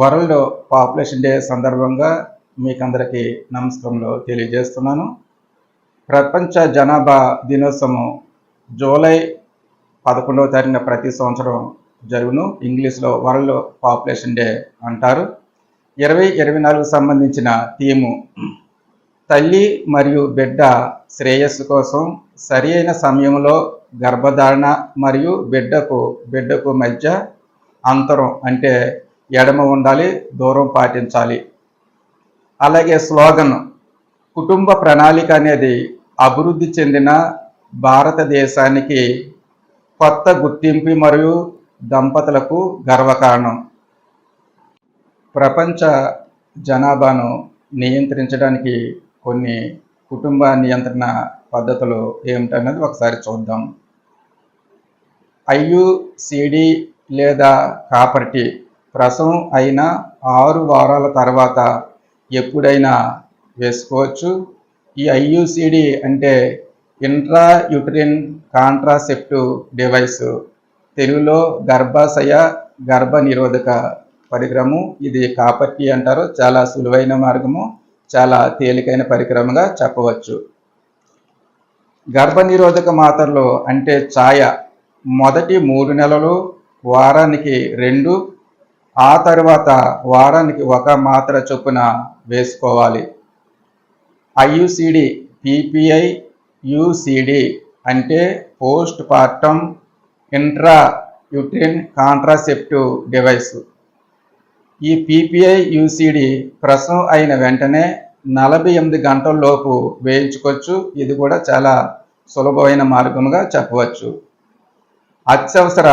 World population day సందర్భంగా మీకందరికీ నమస్కారంలో తెలియజేస్తున్నాను. ప్రపంచ జనాభా దినోత్సవం జూలై 11వ తారీఖున ప్రతి సంవత్సరం జరుగును. ఇంగ్లీష్లో వరల్డ్ పాపులేషన్ డే అంటారు. 2024 సంబంధించిన థీము తల్లి మరియు బిడ్డ శ్రేయస్సు కోసం సరి అయిన సమయంలో గర్భధారణ మరియు బిడ్డకు మధ్య అంతరం అంటే ఎడమ ఉండాలి, దూరం పాటించాలి. అలాగే స్లోగన్ కుటుంబ ప్రణాళిక అనేది అభివృద్ధి చెందిన భారతదేశానికి కొత్త గుర్తింపు మరియు దంపతులకు గర్వకారణం. ప్రపంచ జనాభాను నియంత్రించడానికి కొన్ని కుటుంబ నియంత్రణ పద్ధతులు ఏమిటన్నది ఒకసారి చూద్దాం. ఐయుసిడి లేదా కాపర్టీ ప్రసవం అయిన 6 వారాల తర్వాత ఎప్పుడైనా వేసుకోవచ్చు. ఈ ఐయుసిడి అంటే ఇంట్రాయూటరిన్ కాంట్రాసెప్టివ్ డివైస్, తెలుగులో గర్భాశయ గర్భ నిరోధక పరికరము. ఇది కాపర్టీ అంటారు. చాలా సులువైన మార్గము, చాలా తేలికైన పరికరంగా చెప్పవచ్చు. గర్భ నిరోధక మాత్రలు అంటే ఛాయ మొదటి 3 నెలలు వారానికి 2, ఆ తర్వాత వారానికి 1 మాత్ర చొప్పున వేసుకోవాలి. ఐయుసిడి పిపిఐ యుసిడి అంటే పోస్ట్ పార్టమ్ ఇంట్రాయూటరిన్ కాంట్రాసెప్టివ్ డివైస్. ఈ పిపిఐ యుసిడి ప్రసవం అయిన వెంటనే 48 గంటల్లోపు వేయించుకోవచ్చు. ఇది కూడా చాలా సులభమైన మార్గముగా చెప్పవచ్చు. అత్యవసర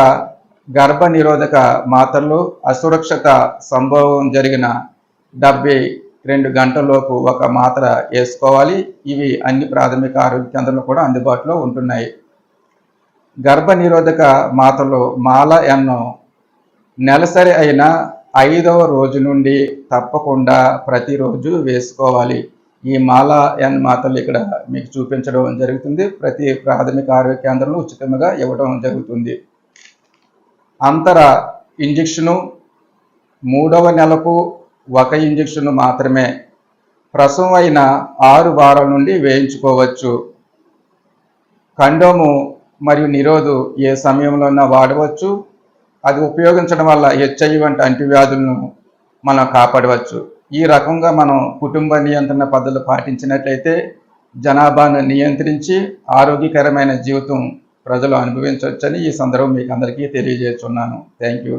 గర్భ నిరోధక మాత్రలు అసురక్షిత సంభవం జరిగిన 72 గంటల్లోపు 1 మాత్ర వేసుకోవాలి. ఇవి అన్ని ప్రాథమిక ఆరోగ్య కేంద్రాల్లో కూడా అందుబాటులో ఉంటున్నాయి. గర్భ నిరోధక మాత్రలు మాల ఎన్ను నెలసరి అయిన 5వ రోజు నుండి తప్పకుండా ప్రతిరోజు వేసుకోవాలి. ఈ మాల ఎన్ మాత్రలు ఇక్కడ మీకు చూపించడం జరుగుతుంది. ప్రతి ప్రాథమిక ఆరోగ్య కేంద్రంలో ఉచితంగా ఇవ్వడం జరుగుతుంది. అంతర ఇంజెక్షను 3వ నెలకు 1 ఇంజెక్షన్ మాత్రమే ప్రసవం అయిన 6 వారాల నుండి వేయించుకోవచ్చు. కండోము మరియు నిరోధు ఏ సమయంలోనైనా వాడవచ్చు. అది ఉపయోగించడం వల్ల హెచ్ఐవి వంటి అంటువ్యాధులను మనం కాపాడవచ్చు. ఈ రకంగా మనం కుటుంబ నియంత్రణ పద్ధతులు పాటించినట్లయితే జనాభాను నియంత్రించి ఆరోగ్యకరమైన జీవితం ప్రజలు అనుభవించవచ్చని ఈ సందర్భం మీకు అందరికీ తెలియజేస్తున్నాను. Thank you.